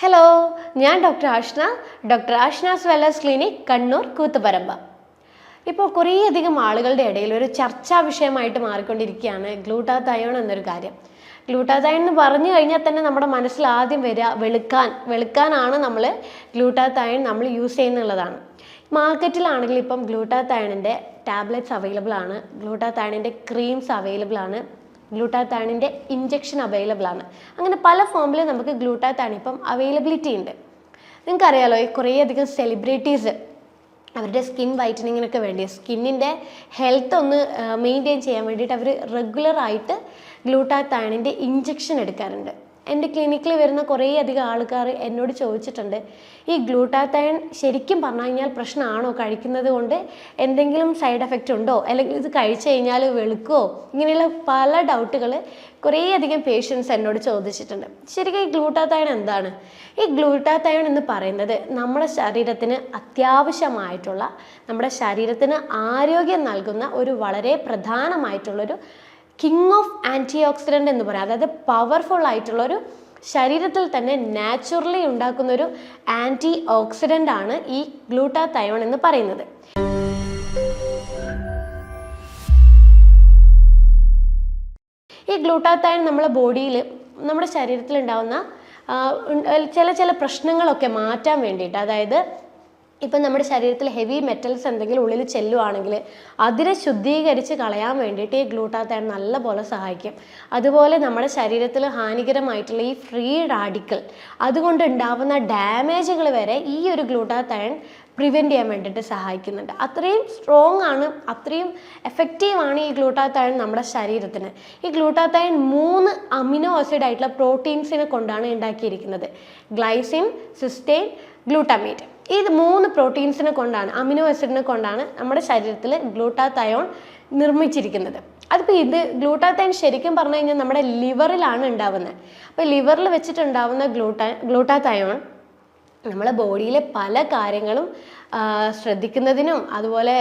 Hello, ഞാൻ doctor Ashna, doctor Ashna's wellness clinic, Kannur, Koothuparamba. ഇപ്പോൾ കുറേയധികം ആളുകളുടെ ഇടയിൽ ഒരു ചർച്ചാ വിഷയമായിട്ട് മാറിക്കൊണ്ടിരിക്കുകയാണ് ഗ്ലൂട്ടാതയോൺ എന്നൊരു കാര്യം. ഗ്ലൂട്ടാതയോൺ എന്ന് പറഞ്ഞു കഴിഞ്ഞാൽ തന്നെ നമ്മുടെ മനസ്സിൽ ആദ്യം വരിക വെളുക്കാനാണ് നമ്മൾ ഗ്ലൂട്ടാതയോൺ നമ്മൾ യൂസ് ചെയ്യുന്നുള്ളതാണ്. മാർക്കറ്റിലാണെങ്കിൽ ഇപ്പം ഗ്ലൂട്ടാതയോണിൻ്റെ ടാബ്ലറ്റ്സ് അവൈലബിൾ ആണ്, ഗ്ലൂട്ടാതയോണിൻ്റെ ക്രീംസ് അവൈലബിൾ ആണ്, ഗ്ലൂട്ടാതയോണിൻ്റെ ഇഞ്ചക്ഷൻ അവൈലബിൾ ആണ്. അങ്ങനെ പല ഫോമിൽ നമുക്ക് ഗ്ലൂട്ടാതയോൺ ഇപ്പം അവൈലബിലിറ്റി ഉണ്ട്. നിങ്ങൾക്കറിയാലോ, കുറേയധികം സെലിബ്രിറ്റീസ് അവരുടെ സ്കിൻ വൈറ്റനിങ്ങിനൊക്കെ വേണ്ടി സ്കിന്നിൻ്റെ ഹെൽത്ത് ഒന്ന് മെയിൻറ്റെയിൻ ചെയ്യാൻ വേണ്ടിയിട്ട് അവർ റെഗുലറായിട്ട് ഗ്ലൂട്ടാതയോണിൻ്റെ ഇഞ്ചക്ഷൻ എടുക്കാറുണ്ട്. എൻ്റെ ക്ലിനിക്കിൽ വരുന്ന കുറേയധികം ആൾക്കാർ എന്നോട് ചോദിച്ചിട്ടുണ്ട്, ഈ ഗ്ലൂട്ടാതയോൺ ശരിക്കും പറഞ്ഞു കഴിഞ്ഞാൽ പ്രശ്നമാണോ, കഴിക്കുന്നത് കൊണ്ട് എന്തെങ്കിലും സൈഡ് എഫക്റ്റ് ഉണ്ടോ, അല്ലെങ്കിൽ ഇത് കഴിച്ചു കഴിഞ്ഞാൽ വെളുക്കുമോ, ഇങ്ങനെയുള്ള പല ഡൗട്ടുകൾ കുറേയധികം പേഷ്യൻസ് എന്നോട് ചോദിച്ചിട്ടുണ്ട്. ശരിക്കും ഈ ഗ്ലൂട്ടാതയോൺ എന്താണ്? ഈ ഗ്ലൂട്ടാതയോൺ എന്ന് പറയുന്നത് നമ്മുടെ ശരീരത്തിന് അത്യാവശ്യമായിട്ടുള്ള, നമ്മുടെ ശരീരത്തിന് ആരോഗ്യം നൽകുന്ന ഒരു വളരെ പ്രധാനമായിട്ടുള്ളൊരു കിങ് ഓഫ് ആൻറ്റി ഓക്സിഡൻ്റ് എന്ന് പറയാം. അതായത് പവർഫുൾ ആയിട്ടുള്ളൊരു, ശരീരത്തിൽ തന്നെ നാച്ചുറലി ഉണ്ടാക്കുന്നൊരു ആൻറ്റി ഓക്സിഡൻ്റ് ആണ് ഈ ഗ്ലൂട്ടാതയോൺ എന്ന് പറയുന്നത്. ഈ ഗ്ലൂട്ടാതയോൺ നമ്മുടെ ബോഡിയിൽ, നമ്മുടെ ശരീരത്തിൽ ഉണ്ടാകുന്ന ചില പ്രശ്നങ്ങളൊക്കെ മാറ്റാൻ വേണ്ടിയിട്ട്, അതായത് ഇപ്പം നമ്മുടെ ശരീരത്തിൽ ഹെവി മെറ്റൽസ് എന്തെങ്കിലും ഉള്ളിൽ ചെല്ലുവാണെങ്കിൽ അതിനെ ശുദ്ധീകരിച്ച് കളയാൻ വേണ്ടിയിട്ട് ഈ ഗ്ലൂട്ടാതയോൺ നല്ലപോലെ സഹായിക്കും. അതുപോലെ നമ്മുടെ ശരീരത്തിൽ ഹാനികരമായിട്ടുള്ള ഈ ഫ്രീ റാഡിക്കൽ, അതുകൊണ്ട് ഉണ്ടാവുന്ന ഡാമേജുകൾ വരെ ഈ ഒരു ഗ്ലൂട്ടാതയോൺ പ്രിവെൻറ്റ് ചെയ്യാൻ വേണ്ടിയിട്ട് സഹായിക്കുന്നുണ്ട്. അത്രയും സ്ട്രോങ് ആണ്, അത്രയും എഫക്റ്റീവാണ് ഈ ഗ്ലൂട്ടാതയോൺ നമ്മുടെ ശരീരത്തിന്. ഈ ഗ്ലൂട്ടാതയോൺ 3 അമിനോ ആസിഡ് ആയിട്ടുള്ള പ്രോട്ടീൻസിനെ കൊണ്ടാണ് ഉണ്ടാക്കിയിരിക്കുന്നത്. Glycine, cysteine, glutamate. ഈ 3 പ്രോട്ടീൻസിനെ കൊണ്ടാണ്, അമിനോ ആസിഡിനെ കൊണ്ടാണ് നമ്മുടെ ശരീരത്തിൽ ഗ്ലൂട്ടാതയോൺ നിർമ്മിച്ചിരിക്കുന്നത്. അതിപ്പോൾ ഇത് ഗ്ലൂട്ടാതയോൺ ശരിക്കും പറഞ്ഞു കഴിഞ്ഞാൽ നമ്മുടെ ലിവറിലാണ് ഉണ്ടാവുന്നത്. അപ്പോൾ ലിവറിൽ വെച്ചിട്ടുണ്ടാവുന്ന ഗ്ലൂട്ടാതയോൺ നമ്മളെ ബോഡിയിലെ പല കാര്യങ്ങളും ശ്രദ്ധിക്കുന്നതിനും അതുപോലെ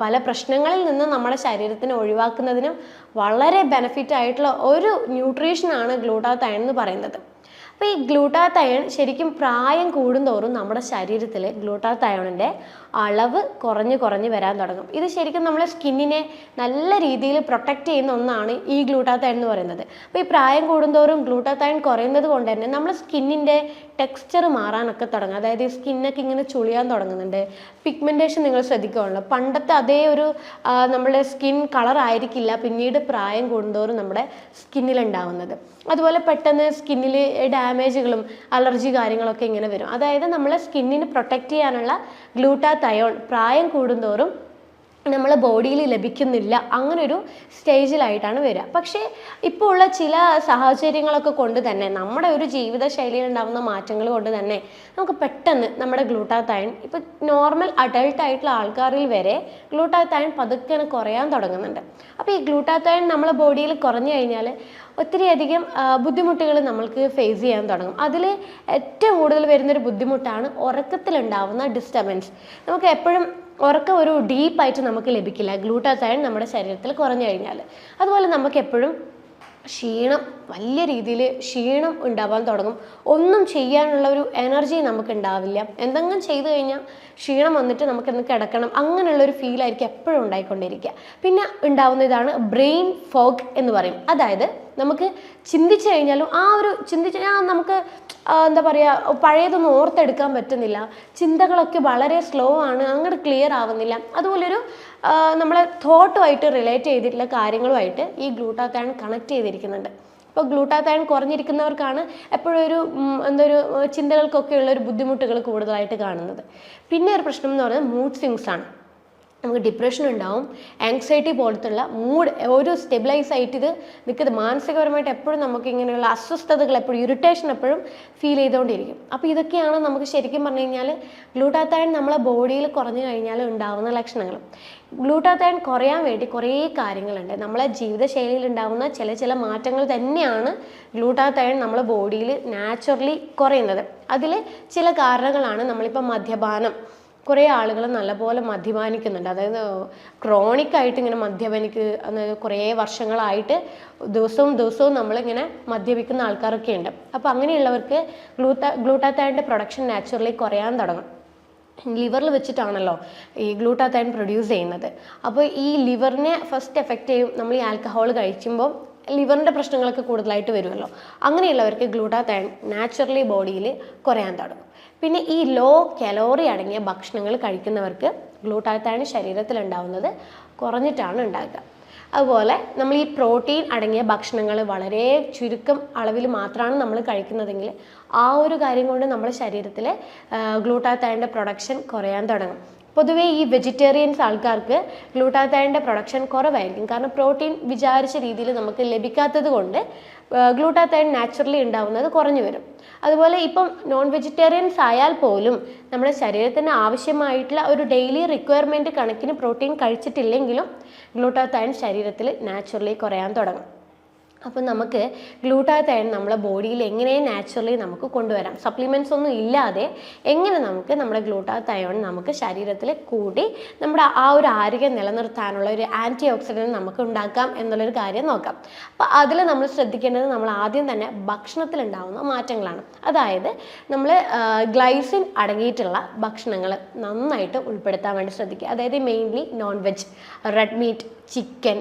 പല പ്രശ്നങ്ങളിൽ നിന്നും നമ്മുടെ ശരീരത്തിനെ ഒഴിവാക്കുന്നതിനും വളരെ ബെനിഫിറ്റ് ആയിട്ടുള്ള ഒരു ന്യൂട്രീഷനാണ് ഗ്ലൂട്ടാതയോൺ എന്ന് പറയുന്നത്. അപ്പോൾ ഈ ഗ്ലൂട്ടാതയോൺ ശരിക്കും പ്രായം കൂടുന്തോറും നമ്മുടെ ശരീരത്തിൽ ഗ്ലൂട്ടാതയോണിൻ്റെ അളവ് കുറഞ്ഞ് വരാൻ തുടങ്ങും. ഇത് ശരിക്കും നമ്മളെ സ്കിന്നിനെ നല്ല രീതിയിൽ പ്രൊട്ടക്റ്റ് ചെയ്യുന്ന ഒന്നാണ് ഈ ഗ്ലൂട്ടാതയോൺ എന്ന് പറയുന്നത്. അപ്പോൾ ഈ പ്രായം കൂടുന്തോറും ഗ്ലൂട്ടാതയോൺ കുറയുന്നത് കൊണ്ട് തന്നെ നമ്മുടെ സ്കിന്നിൻ്റെ ടെക്സ്ചർ മാറാനൊക്കെ തുടങ്ങും. അതായത് ഈ സ്കിന്നൊക്കെ ഇങ്ങനെ ചുളിയാൻ തുടങ്ങുന്നുണ്ട്. പിഗ്മെൻറ്റേഷൻ നിങ്ങൾ ശ്രദ്ധിക്കുകയുള്ളൂ, പണ്ടത്തെ അതേ ഒരു നമ്മുടെ സ്കിൻ കളർ ആയിരിക്കില്ല പിന്നീട് പ്രായം കൂടുന്തോറും നമ്മുടെ സ്കിന്നിലുണ്ടാവുന്നത്. അതുപോലെ പെട്ടെന്ന് സ്കിന്നിൽ ഡാമേജുകളും അലർജി കാര്യങ്ങളൊക്കെ ഇങ്ങനെ വരും. അതായത് നമ്മളെ സ്കിന്നിന് പ്രൊട്ടക്റ്റ് ചെയ്യാനുള്ള ഗ്ലൂട്ടാതയോൺ പ്രായം കൂടുന്തോറും നമ്മളെ ബോഡിയിൽ ലഭിക്കുന്നില്ല, അങ്ങനൊരു സ്റ്റേജിലായിട്ടാണ് വരിക. പക്ഷേ ഇപ്പോൾ ഉള്ള ചില സാഹചര്യങ്ങളൊക്കെ കൊണ്ട് തന്നെ, നമ്മുടെ ഒരു ജീവിതശൈലിയിൽ ഉണ്ടാകുന്ന മാറ്റങ്ങൾ കൊണ്ട് തന്നെ നമുക്ക് പെട്ടെന്ന് നമ്മുടെ ഗ്ലൂട്ടാതയോൺ, ഇപ്പോൾ നോർമൽ അഡൾട്ട് ആയിട്ടുള്ള ആൾക്കാരിൽ വരെ ഗ്ലൂട്ടാതയോൺ പതുക്കെ കുറയാൻ തുടങ്ങുന്നുണ്ട്. അപ്പോൾ ഈ ഗ്ലൂട്ടാതയോൺ നമ്മളെ ബോഡിയിൽ കുറഞ്ഞു കഴിഞ്ഞാൽ ഒത്തിരിയധികം ബുദ്ധിമുട്ടുകൾ നമ്മൾക്ക് ഫേസ് ചെയ്യാൻ തുടങ്ങും. അതിൽ ഏറ്റവും കൂടുതൽ വരുന്നൊരു ബുദ്ധിമുട്ടാണ് ഉറക്കത്തിലുണ്ടാവുന്ന ഡിസ്റ്റർബൻസ്. നമുക്ക് എപ്പോഴും ഉറക്കം ഒരു ഡീപ്പായിട്ട് നമുക്ക് ലഭിക്കില്ല ഗ്ലൂട്ടാതയോൺ നമ്മുടെ ശരീരത്തിൽ കുറഞ്ഞു കഴിഞ്ഞാൽ. അതുപോലെ നമുക്ക് എപ്പോഴും വലിയ രീതിയിൽ ക്ഷീണം ഉണ്ടാവാൻ തുടങ്ങും. ഒന്നും ചെയ്യാനുള്ള ഒരു എനർജി നമുക്ക് ഉണ്ടാവില്ല. എന്തെങ്കിലും ചെയ്തു കഴിഞ്ഞാൽ ക്ഷീണം വന്നിട്ട് നമുക്കൊന്ന് കിടക്കണം, അങ്ങനെയുള്ളൊരു ഫീലായിരിക്കും എപ്പോഴും ഉണ്ടായിക്കൊണ്ടിരിക്കുക. പിന്നെ ഉണ്ടാവുന്ന ഇതാണ് ബ്രെയിൻ ഫോഗ് എന്ന് പറയും. അതായത് നമുക്ക് ചിന്തിച്ചു കഴിഞ്ഞാലും നമുക്ക് എന്താ പറയുക, പഴയതൊന്നും ഓർത്തെടുക്കാൻ പറ്റുന്നില്ല, ചിന്തകളൊക്കെ വളരെ സ്ലോ ആണ്, അങ്ങോട്ട് ക്ലിയർ ആവുന്നില്ല. അതുപോലൊരു നമ്മളെ തോട്ടുമായിട്ട് റിലേറ്റ് ചെയ്തിട്ടുള്ള കാര്യങ്ങളുമായിട്ട് ഈ ഗ്ലൂട്ടാതയോൺ കണക്ട് ചെയ്തിരിക്കുന്നുണ്ട്. ഇപ്പോൾ ഗ്ലൂട്ടാതയോൺ കുറഞ്ഞിരിക്കുന്നവർക്കാണ് എപ്പോഴും ഒരു ചിന്തകൾക്കൊക്കെ ഉള്ള ഒരു ബുദ്ധിമുട്ടുകൾ കൂടുതലായിട്ട് കാണുന്നത്. പിന്നെ ഒരു പ്രശ്നം എന്ന് പറയുന്നത് മൂഡ് സ്വിങ്സ് ആണ്. നമുക്ക് ഡിപ്രഷൻ ഉണ്ടാവും, ആങ്സൈറ്റി പോലത്തുള്ള ഒരു സ്റ്റെബിലൈസ് ആയിട്ട് ഇത് നിൽക്കുന്നത്. മാനസികപരമായിട്ട് എപ്പോഴും നമുക്ക് ഇങ്ങനെയുള്ള അസ്വസ്ഥതകൾ, എപ്പോഴും ഇറിറ്റേഷൻ എപ്പോഴും ഫീൽ ചെയ്തുകൊണ്ടിരിക്കും. അപ്പോൾ ഇതൊക്കെയാണ് നമുക്ക് ശരിക്കും പറഞ്ഞു കഴിഞ്ഞാൽ ഗ്ലൂട്ടാതയോൺ നമ്മളെ ബോഡിയിൽ കുറഞ്ഞു കഴിഞ്ഞാൽ ഉണ്ടാകുന്ന ലക്ഷണങ്ങൾ. ഗ്ലൂട്ടാതയോൺ കുറയാൻ വേണ്ടി കുറേ കാര്യങ്ങളുണ്ട്. നമ്മളെ ജീവിതശൈലിയിൽ ഉണ്ടാകുന്ന ചില മാറ്റങ്ങൾ തന്നെയാണ് ഗ്ലൂട്ടാതയോൺ നമ്മളെ ബോഡിയിൽ നാച്ചുറലി കുറയുന്നത്. അതിൽ ചില കാരണങ്ങളാണ് നമ്മളിപ്പോൾ മദ്യപാനം, കുറേ ആളുകൾ നല്ലപോലെ മദ്യപാനിക്കുന്നുണ്ട്. അതായത് ക്രോണിക്കായിട്ട് ഇങ്ങനെ കുറേ വർഷങ്ങളായിട്ട് ദിവസവും നമ്മളിങ്ങനെ മദ്യപിക്കുന്ന ആൾക്കാരൊക്കെ ഉണ്ട്. അപ്പോൾ അങ്ങനെയുള്ളവർക്ക് ഗ്ലൂട്ടാത്തൈൻ്റെ പ്രൊഡക്ഷൻ നാച്ചുറലി കുറയാൻ തുടങ്ങും. ലിവറിൽ വെച്ചിട്ടാണല്ലോ ഈ ഗ്ലൂട്ടാത്തൈൻ പ്രൊഡ്യൂസ് ചെയ്യുന്നത്. അപ്പോൾ ഈ ലിവറിനെ ഫസ്റ്റ് എഫക്റ്റ് ചെയ്യും. നമ്മൾ ഈ ആൽക്കഹോൾ കഴിക്കുമ്പോൾ ലിവറിൻ്റെ പ്രശ്നങ്ങളൊക്കെ കൂടുതലായിട്ട് വരുമല്ലോ. അങ്ങനെയുള്ളവർക്ക് ഗ്ലൂട്ടാത്തൈൻ നാച്ചുറലി ബോഡിയിൽ കുറയാൻ തുടങ്ങും. പിന്നെ ഈ ലോ കലോറി അടങ്ങിയ ഭക്ഷണങ്ങൾ കഴിക്കുന്നവർക്ക് ഗ്ലൂട്ടാത്തൈൻ ശരീരത്തിലുണ്ടാവുന്നത് കുറഞ്ഞിട്ടാണ് ഉണ്ടാകുക. അതുപോലെ നമ്മൾ ഈ പ്രോട്ടീൻ അടങ്ങിയ ഭക്ഷണങ്ങൾ വളരെ ചുരുക്കം അളവിൽ മാത്രമാണ് നമ്മൾ കഴിക്കുന്നതെങ്കിൽ ആ ഒരു കാര്യം കൊണ്ട് നമ്മുടെ ശരീരത്തിൽ ഗ്ലൂട്ടാത്തൈൻ്റെ പ്രൊഡക്ഷൻ കുറയാൻ തുടങ്ങും. പൊതുവേ ഈ വെജിറ്റേറിയൻസ് ആൾക്കാർക്ക് ഗ്ലൂട്ടാത്തൈൻ്റെ പ്രൊഡക്ഷൻ കുറവായിരിക്കും. കാരണം പ്രോട്ടീൻ വിചാരിച്ച രീതിയിൽ നമുക്ക് ലഭിക്കാത്തത് കൊണ്ട് ഗ്ലൂട്ടാത്തൈൻ നാച്ചുറലി ഉണ്ടാവുന്നത് കുറഞ്ഞു വരും. അതുപോലെ ഇപ്പം നോൺ വെജിറ്റേറിയൻസ് ആയാൽ പോലും നമ്മുടെ ശരീരത്തിന് ആവശ്യമായിട്ടുള്ള ഒരു ഡെയിലി റിക്വയർമെൻറ്റ് കണക്കിന് പ്രോട്ടീൻ കഴിച്ചിട്ടില്ലെങ്കിലും ഗ്ലൂട്ടാത്തൈൻ ശരീരത്തിൽ നാച്ചുറലി കുറയാൻ തുടങ്ങും. അപ്പം നമുക്ക് ഗ്ലൂട്ടാത്തൈൻ നമ്മളെ ബോഡിയിൽ എങ്ങനെ നാച്ചുറലി നമുക്ക് കൊണ്ടുവരാം, സപ്ലിമെൻറ്റ്സ് ഒന്നും ഇല്ലാതെ എങ്ങനെ നമുക്ക് നമ്മുടെ ഗ്ലൂട്ടാത്തൈൻ നമുക്ക് ശരീരത്തിൽ കൂടി നമ്മുടെ ആ ഒരു ആരോഗ്യം നിലനിർത്താനുള്ള ഒരു ആൻറ്റി ഓക്സിഡൻറ്റ് നമുക്ക് ഉണ്ടാക്കാം എന്നുള്ളൊരു കാര്യം നോക്കാം. അപ്പോൾ അതിൽ നമ്മൾ ശ്രദ്ധിക്കേണ്ടത് നമ്മൾ ആദ്യം തന്നെ ഭക്ഷണത്തിലുണ്ടാകുന്ന മാറ്റങ്ങളാണ്. അതായത് നമ്മൾ ഗ്ലൈസിൻ അടങ്ങിയിട്ടുള്ള ഭക്ഷണങ്ങൾ നന്നായിട്ട് ഉൾപ്പെടുത്താൻ വേണ്ടി ശ്രദ്ധിക്കുക. അതായത് mainly non veg, red meat, chicken,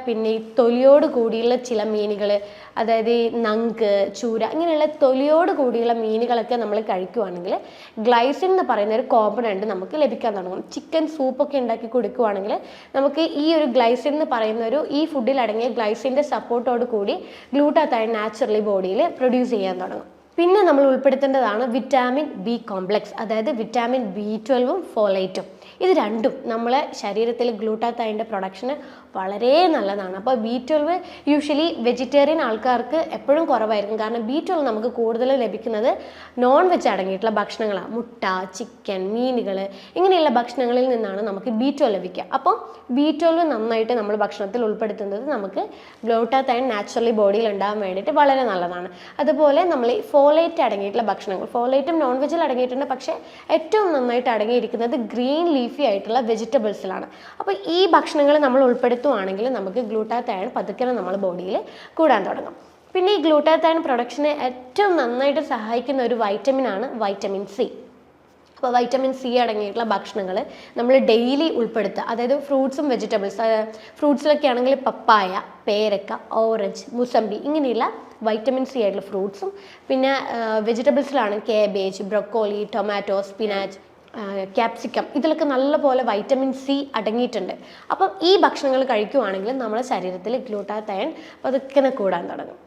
പിന്നെ ഈ തൊലിയോട് കൂടിയുള്ള ചില മീനുകൾ, അതായത് നങ്ക്, ചൂര, ഇങ്ങനെയുള്ള തൊലിയോട് കൂടിയുള്ള മീനുകളൊക്കെ നമ്മൾ കഴിക്കുവാണെങ്കിൽ ഗ്ലൈസിൻ എന്ന് പറയുന്ന ഒരു കോമ്പണൻറ്റ് നമുക്ക് ലഭിക്കാൻ തുടങ്ങും. ചിക്കൻ സൂപ്പൊക്കെ ഉണ്ടാക്കി കൊടുക്കുവാണെങ്കിൽ നമുക്ക് ഈ ഒരു ഗ്ലൈസിൻ എന്ന് പറയുന്ന ഈ ഫുഡിൽ അടങ്ങിയ ഗ്ലൈസിൻ്റെ സപ്പോർട്ടോട് കൂടി ഗ്ലൂട്ടാത്തൈൻ നാച്ചുറലി ബോഡിയിൽ പ്രൊഡ്യൂസ് ചെയ്യാൻ തുടങ്ങും. പിന്നെ നമ്മൾ ഉൾപ്പെടുത്തേണ്ടതാണ് വിറ്റാമിൻ ബി കോംപ്ലക്സ്, അതായത് വിറ്റാമിൻ B12ഉം ഫോളേറ്റും. ഇത് രണ്ടും നമ്മളെ ശരീരത്തിൽ ഗ്ലൂട്ടാത്തൈൻ്റെ പ്രൊഡക്ഷന് വളരെ നല്ലതാണ്. അപ്പോൾ B12 യൂഷ്വലി വെജിറ്റേറിയൻ ആൾക്കാർക്ക് എപ്പോഴും കുറവായിരിക്കും. കാരണം B12 നമുക്ക് കൂടുതൽ ലഭിക്കുന്നത് നോൺ വെജ് അടങ്ങിയിട്ടുള്ള ഭക്ഷണങ്ങളാണ്. മുട്ട, ചിക്കൻ, മീനുകൾ, ഇങ്ങനെയുള്ള ഭക്ഷണങ്ങളിൽ നിന്നാണ് നമുക്ക് B12 ലഭിക്കുക. അപ്പോൾ B12 നന്നായിട്ട് നമ്മൾ ഭക്ഷണത്തിൽ ഉൾപ്പെടുത്തുന്നത് നമുക്ക് ഗ്ലൂട്ടാത്തൈൻ നാച്ചുറലി ബോഡിയിൽ ഉണ്ടാകാൻ വേണ്ടിയിട്ട് വളരെ നല്ലതാണ്. അതുപോലെ നമ്മൾ ഈ ഫോളേറ്റ് അടങ്ങിയിട്ടുള്ള ഭക്ഷണങ്ങൾ, ഫോളേറ്റും നോൺ വെജിൽ അടങ്ങിയിട്ടുണ്ട്, പക്ഷേ ഏറ്റവും നന്നായിട്ട് അടങ്ങിയിരിക്കുന്നത് ഗ്രീൻ ലീഫി ആയിട്ടുള്ള വെജിറ്റബിൾസിലാണ്. അപ്പോൾ ഈ ഭക്ഷണങ്ങൾ നമ്മൾ ഉൾപ്പെടുത്തുവാണെങ്കിൽ നമുക്ക് ഗ്ലൂട്ടാത്തൈൻ പതുക്കെ നമ്മുടെ ബോഡിയിൽ കൂടാൻ തുടങ്ങും. പിന്നെ ഈ ഗ്ലൂട്ടാത്തൈൻ പ്രൊഡക്ഷനെ ഏറ്റവും നന്നായിട്ട് സഹായിക്കുന്ന ഒരു വൈറ്റമിനാണ് വൈറ്റമിൻ സി. അപ്പോൾ വൈറ്റമിൻ സി അടങ്ങിയിട്ടുള്ള ഭക്ഷണങ്ങൾ നമ്മൾ ഡെയിലി ഉൾപ്പെടുത്തുക. അതായത് ഫ്രൂട്ട്സും വെജിറ്റബിൾസ്, ഫ്രൂട്ട്സിലൊക്കെ ആണെങ്കിൽ പപ്പായ, പേരക്ക, ഓറഞ്ച്, മുസമ്പി, ഇങ്ങനെയുള്ള വൈറ്റമിൻ സി ആയിട്ടുള്ള ഫ്രൂട്ട്സും, പിന്നെ വെജിറ്റബിൾസിലാണ് cabbage, broccoli, tomato, spinach, capsicum, ഇതിലൊക്കെ നല്ലപോലെ വൈറ്റമിൻ സി അടങ്ങിയിട്ടുണ്ട്. അപ്പം ഈ ഭക്ഷണങ്ങൾ കഴിക്കുവാണെങ്കിൽ നമ്മുടെ ശരീരത്തിൽ ഗ്ലൂട്ടാത്തൈൻ പതുക്കെ കൂടാൻ തുടങ്ങും.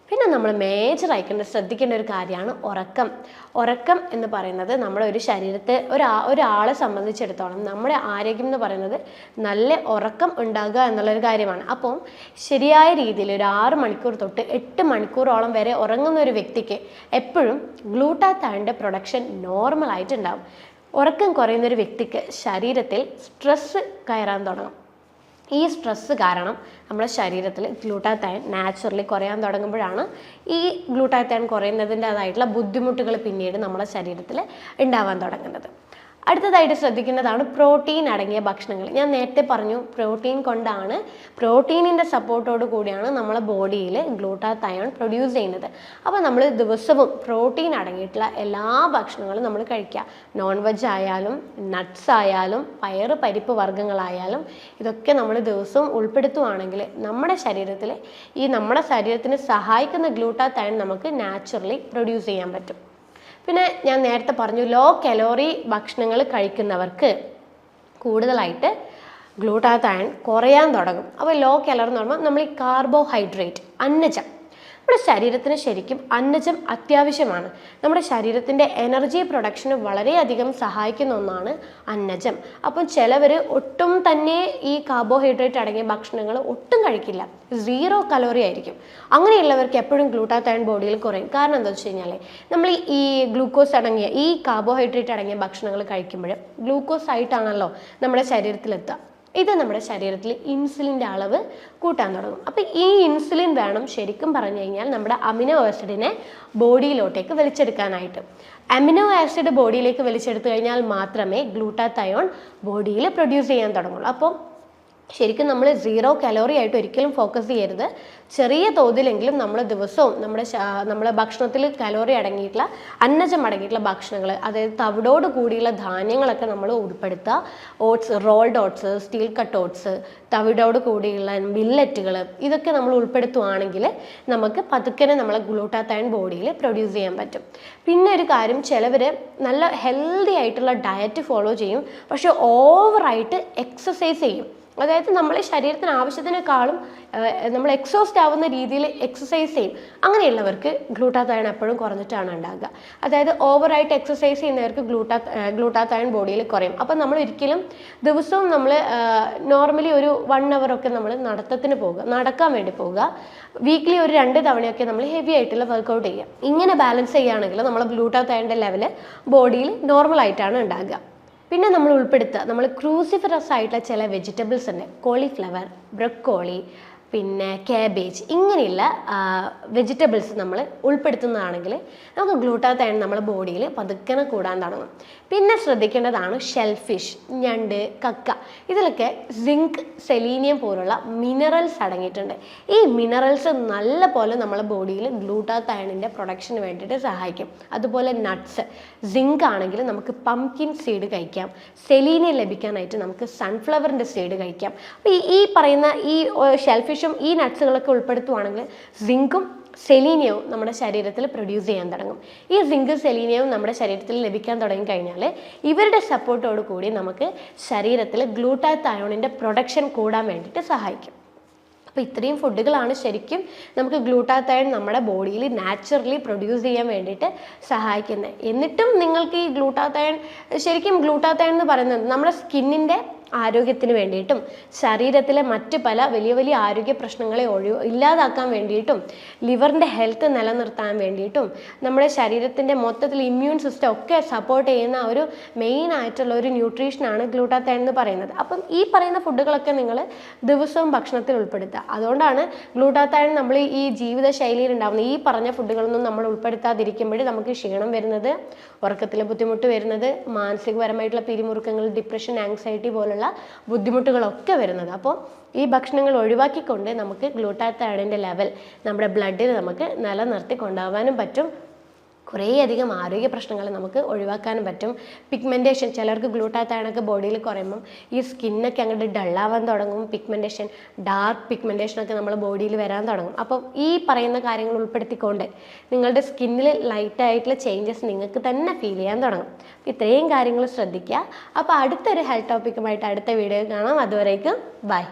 പിന്നെ നമ്മൾ മേജറായിട്ട് ശ്രദ്ധിക്കേണ്ട ഒരു കാര്യമാണ് ഉറക്കം. ഉറക്കം എന്ന് പറയുന്നത് നമ്മുടെ ഒരു ശരീരത്തെ ഒരാളെ സംബന്ധിച്ചിടത്തോളം നമ്മുടെ ആരോഗ്യം എന്ന് പറയുന്നത് നല്ല ഉറക്കം ഉണ്ടാകുക എന്നുള്ളൊരു കാര്യമാണ്. അപ്പം ശരിയായ രീതിയിൽ ഒരു 6 മണിക്കൂർ തൊട്ട് 8 മണിക്കൂറോളം വരെ ഉറങ്ങുന്ന ഒരു വ്യക്തിക്ക് എപ്പോഴും ഗ്ലൂട്ടാത്തൈൻ്റെ പ്രൊഡക്ഷൻ നോർമലായിട്ടുണ്ടാകും. ഉറക്കം കുറയുന്നൊരു വ്യക്തിക്ക് ശരീരത്തിൽ സ്ട്രെസ്സ് കയറാൻ തുടങ്ങും. ഈ സ്ട്രെസ്സ് കാരണം നമ്മുടെ ശരീരത്തിൽ ഗ്ലൂട്ടാത്തൈൻ നാച്ചുറലി കുറയാൻ തുടങ്ങുമ്പോഴാണ് ഈ ഗ്ലൂട്ടാത്തൈൻ കുറയുന്നതിൻ്റെതായിട്ടുള്ള ബുദ്ധിമുട്ടുകൾ പിന്നീട് നമ്മുടെ ശരീരത്തിൽ ഉണ്ടാവാൻ തുടങ്ങുന്നത്. അടുത്തതായിട്ട് ശ്രദ്ധിക്കേണ്ടതാണ് പ്രോട്ടീൻ അടങ്ങിയ ഭക്ഷണങ്ങൾ. ഞാൻ നേരത്തെ പറഞ്ഞു പ്രോട്ടീനിൻ്റെ സപ്പോർട്ടോട് കൂടിയാണ് നമ്മളെ ബോഡിയിൽ ഗ്ലൂട്ടാത്തൈൻ പ്രൊഡ്യൂസ് ചെയ്യുന്നത്. അപ്പോൾ നമ്മൾ ദിവസവും പ്രോട്ടീൻ അടങ്ങിയിട്ടുള്ള എല്ലാ ഭക്ഷണങ്ങളും നമ്മൾ കഴിക്കുക. നോൺ വെജ് ആയാലും നട്ട്സ് ആയാലും പരിപ്പ് വർഗ്ഗങ്ങളായാലും ഇതൊക്കെ നമ്മൾ ദിവസവും ഉൾപ്പെടുത്തുവാണെങ്കിൽ നമ്മുടെ ശരീരത്തിന് സഹായിക്കുന്ന ഗ്ലൂട്ടാത്തൈൻ നമുക്ക് നാച്ചുറലി പ്രൊഡ്യൂസ് ചെയ്യാൻ പറ്റും. പിന്നെ ഞാൻ നേരത്തെ പറഞ്ഞു ലോ കലോറി ഭക്ഷണങ്ങൾ കഴിക്കുന്നവർക്ക് കൂടുതലായിട്ട് ഗ്ലൂട്ടാത്തൈൻ കുറയാൻ തുടങ്ങും. അപ്പോൾ ലോ കലോറി എന്ന് പറയുമ്പോൾ നമ്മൾ ഈ കാർബോഹൈഡ്രേറ്റ്, അന്നജം, നമ്മുടെ ശരീരത്തിന് ശരിക്കും അന്നജം അത്യാവശ്യമാണ്. നമ്മുടെ ശരീരത്തിൻ്റെ എനർജി പ്രൊഡക്ഷന് വളരെയധികം സഹായിക്കുന്ന ഒന്നാണ് അന്നജം. അപ്പം ചിലവർ ഒട്ടും തന്നെ ഈ കാർബോഹൈഡ്രേറ്റ് അടങ്ങിയ ഭക്ഷണങ്ങൾ ഒട്ടും കഴിക്കില്ല, 0 കലോറി ആയിരിക്കും. അങ്ങനെയുള്ളവർക്ക് എപ്പോഴും ഗ്ലൂട്ടാത്തൈൻ ബോഡിയിൽ കുറയും. കാരണം എന്താ വെച്ച് കഴിഞ്ഞാൽ നമ്മൾ ഈ ഗ്ലൂക്കോസ് അടങ്ങിയ ഈ കാർബോഹൈഡ്രേറ്റ് അടങ്ങിയ ഭക്ഷണങ്ങൾ കഴിക്കുമ്പോൾ ഗ്ലൂക്കോസ് ആയിട്ടാണല്ലോ നമ്മുടെ ശരീരത്തിലെത്തുക. ഇത് നമ്മുടെ ശരീരത്തിൽ ഇൻസുലിൻ്റെ അളവ് കൂട്ടാൻ തുടങ്ങും. അപ്പോൾ ഈ ഇൻസുലിൻ വേണം ശരിക്കും പറഞ്ഞു കഴിഞ്ഞാൽ നമ്മുടെ അമിനോ ആസിഡിനെ ബോഡിയിലോട്ടേക്ക് വലിച്ചെടുക്കാനായിട്ട്. അമിനോ ആസിഡ് ബോഡിയിലേക്ക് വലിച്ചെടുത്തു കഴിഞ്ഞാൽ മാത്രമേ ഗ്ലൂട്ടാത്തയോൺ ബോഡിയിൽ പ്രൊഡ്യൂസ് ചെയ്യാൻ തുടങ്ങുള്ളൂ. അപ്പോൾ ശരിക്കും നമ്മൾ 0 കലോറി ആയിട്ട് ഒരിക്കലും ഫോക്കസ് ചെയ്യരുത്. ചെറിയ തോതിലെങ്കിലും നമ്മൾ ദിവസവും നമ്മുടെ ഭക്ഷണത്തിൽ കലോറി അടങ്ങിയിട്ടുള്ള അന്നജം അടങ്ങിയിട്ടുള്ള ഭക്ഷണങ്ങൾ, അതായത് തവിടോട് കൂടിയുള്ള ധാന്യങ്ങളൊക്കെ നമ്മൾ ഉൾപ്പെടുത്തുക. Oats, rolled oats, steel cut oats, തവിടോട് കൂടിയുള്ള മില്ലറ്റുകൾ, ഇതൊക്കെ നമ്മൾ ഉൾപ്പെടുത്തുകയാണെങ്കിൽ നമുക്ക് പതുക്കനെ നമ്മളെ ഗ്ലൂട്ടാത്തയോൺ ബോഡിയിൽ പ്രൊഡ്യൂസ് ചെയ്യാൻ പറ്റും. പിന്നെ ഒരു കാര്യം, ചിലവർ നല്ല ഹെൽത്തി ആയിട്ടുള്ള ഡയറ്റ് ഫോളോ ചെയ്യും, പക്ഷെ ഓവറായിട്ട് എക്സസൈസ് ചെയ്യും. അതായത് നമ്മളെ ശരീരത്തിന് ആവശ്യത്തിനേക്കാളും നമ്മൾ എക്സോസ്റ്റ് ആവുന്ന രീതിയിൽ എക്സസൈസ് ചെയ്യും. അങ്ങനെയുള്ളവർക്ക് ഗ്ലൂട്ടാത്തയോൺ എപ്പോഴും കുറഞ്ഞിട്ടാണ് ഉണ്ടാകുക. അതായത് ഓവറായിട്ട് എക്സസൈസ് ചെയ്യുന്നവർക്ക് ഗ്ലൂട്ടാത്തയോൺ ബോഡിയിൽ കുറയും. അപ്പം നമ്മൾ ഒരിക്കലും ദിവസവും നമ്മൾ നോർമലി ഒരു 1 hour ഒക്കെ നമ്മൾ നടക്കാൻ വേണ്ടി പോകുക. വീക്ക്ലി ഒരു 2 തവണയൊക്കെ നമ്മൾ ഹെവി ആയിട്ടുള്ള വർക്കൗട്ട് ചെയ്യുക. ഇങ്ങനെ ബാലൻസ് ചെയ്യുകയാണെങ്കിൽ നമ്മൾ ഗ്ലൂട്ടാത്തയോണിൻ്റെ ലെവൽ ബോഡിയിൽ നോർമലായിട്ടാണ് ഉണ്ടാകുക. പിന്നെ നമ്മൾ ഉൾപ്പെടുത്തുക, നമ്മൾ ക്രൂസിഫറസ് ആയിട്ടുള്ള ചില വെജിറ്റബിൾസ് ഉണ്ട്. കോളിഫ്ലവർ, ബ്രൊക്കോളി, പിന്നെ കാബേജ്, ഇങ്ങനെയുള്ള വെജിറ്റബിൾസ് നമ്മൾ ഉൾപ്പെടുത്തുന്നതാണെങ്കിൽ നമുക്ക് ഗ്ലൂട്ടാത്തയോൺ നമ്മുടെ ബോഡിയിൽ പതുക്കനെ കൂടാൻ തുടങ്ങും. പിന്നെ ശ്രദ്ധിക്കേണ്ടതാണ് ഷെൽഫിഷ്, ഞണ്ട്, കക്ക, ഇതിലൊക്കെ സിങ്ക്, സെലീനിയം പോലുള്ള മിനറൽസ് അടങ്ങിയിട്ടുണ്ട്. ഈ മിനറൽസ് നല്ല പോലെ നമ്മളെ ബോഡിയിൽ ഗ്ലൂട്ടാത്തയോണിൻ്റെ പ്രൊഡക്ഷന് വേണ്ടിയിട്ട് സഹായിക്കും. അതുപോലെ നട്ട്സ്, സിങ്ക് ആണെങ്കിൽ നമുക്ക് പംകിൻ സീഡ് കഴിക്കാം. സെലീനിയം ലഭിക്കാനായിട്ട് നമുക്ക് സൺഫ്ലവറിൻ്റെ സീഡ് കഴിക്കാം. അപ്പോൾ ഈ പറയുന്ന ഈ ഷെൽഫിഷും ഈ നട്ട്സുകളൊക്കെ ഉൾപ്പെടുത്തുവാണെങ്കിൽ സിങ്കും സെലീനിയവും നമ്മുടെ ശരീരത്തിൽ പ്രൊഡ്യൂസ് ചെയ്യാൻ തുടങ്ങും. ഈ സിങ്ക്, സെലീനിയവും നമ്മുടെ ശരീരത്തിൽ ലഭിക്കാൻ തുടങ്ങിക്കഴിഞ്ഞാൽ ഇവരുടെ സപ്പോർട്ടോട് കൂടി നമുക്ക് ശരീരത്തിൽ ഗ്ലൂട്ടാത്തയോണിൻ്റെ പ്രൊഡക്ഷൻ കൂടാൻ വേണ്ടിയിട്ട് സഹായിക്കും. അപ്പോൾ ഇത്രയും ഫുഡുകളാണ് ശരിക്കും നമുക്ക് ഗ്ലൂട്ടാത്തയോൺ നമ്മുടെ ബോഡിയിൽ നാച്ചുറലി പ്രൊഡ്യൂസ് ചെയ്യാൻ വേണ്ടിയിട്ട് സഹായിക്കുന്നത്. എന്നിട്ടും നിങ്ങൾക്ക് ഈ ശരിക്കും ഗ്ലൂട്ടാത്തയോൺ എന്ന് പറയുന്നത് നമ്മുടെ സ്കിന്നിൻ്റെ ആരോഗ്യത്തിന് വേണ്ടിയിട്ടും ശരീരത്തിലെ മറ്റ് പല വലിയ വലിയ ആരോഗ്യ പ്രശ്നങ്ങളെ ഇല്ലാതാക്കാൻ വേണ്ടിയിട്ടും ലിവറിൻ്റെ ഹെൽത്ത് നിലനിർത്താൻ വേണ്ടിയിട്ടും നമ്മുടെ ശരീരത്തിൻ്റെ മൊത്തത്തിൽ ഇമ്മ്യൂൺ സിസ്റ്റം ഒക്കെ സപ്പോർട്ട് ചെയ്യുന്ന ഒരു മെയിൻ ആയിട്ടുള്ള ഒരു ന്യൂട്രീഷനാണ് ഗ്ലൂട്ടാത്തയോൺ എന്ന് പറയുന്നത്. അപ്പം ഈ പറയുന്ന ഫുഡുകളൊക്കെ നിങ്ങൾ ദിവസവും ഭക്ഷണത്തിൽ ഉൾപ്പെടുത്തുക. അതുകൊണ്ടാണ് ഗ്ലൂട്ടാത്തയോൺ നമ്മൾ ഈ ജീവിതശൈലിയിൽ ഉണ്ടാകുന്ന ഈ പറഞ്ഞ ഫുഡുകളൊന്നും നമ്മൾ ഉൾപ്പെടുത്താതിരിക്കുമ്പോഴേ നമുക്ക് ക്ഷീണം വരുന്നത്, ഉറക്കത്തിൽ ബുദ്ധിമുട്ട് വരുന്നത്, മാനസികപരമായിട്ടുള്ള പിരിമുറുക്കങ്ങൾ, ഡിപ്രഷൻ, ആങ്സൈറ്റി പോലുള്ള ബുദ്ധിമുട്ടുകളൊക്കെ വരുന്നത്. അപ്പോൾ ഈ ഭക്ഷണങ്ങൾ ഒഴിവാക്കിക്കൊണ്ട് നമുക്ക് ഗ്ലൂട്ടാത്തയോണിൻ്റെ ലെവൽ നമ്മുടെ ബ്ലഡിൽ നമുക്ക് നിലനിർത്തി കൊണ്ടുപോകാനും പറ്റും. കുറേയധികം ആരോഗ്യ പ്രശ്നങ്ങൾ നമുക്ക് ഒഴിവാക്കാനും പറ്റും. പിഗ്മെൻറ്റേഷൻ, ചിലർക്ക് ഗ്ലൂട്ടാത്തയോണൊക്കെ ബോഡിയിൽ കുറയുമ്പം ഈ സ്കിന്നൊക്കെ അങ്ങോട്ട് ഡള്ളാവാൻ തുടങ്ങും. പിഗ്മെൻറ്റേഷൻ, ഡാർക്ക് പിഗ്മെൻറ്റേഷനൊക്കെ നമ്മുടെ ബോഡിയിൽ വരാൻ തുടങ്ങും. അപ്പോൾ ഈ പറയുന്ന കാര്യങ്ങൾ ഉൾപ്പെടുത്തിക്കൊണ്ട് നിങ്ങളുടെ സ്കിന്നിൽ ലൈറ്റായിട്ടുള്ള ചേഞ്ചസ് നിങ്ങൾക്ക് തന്നെ ഫീൽ ചെയ്യാൻ തുടങ്ങും. ഇത്രയും കാര്യങ്ങൾ ശ്രദ്ധിക്കുക. അപ്പോൾ അടുത്തൊരു ഹെൽത്ത് ടോപ്പിക്കുമായിട്ട് അടുത്ത വീഡിയോ കാണാം. അതുവരേക്കും ബൈ.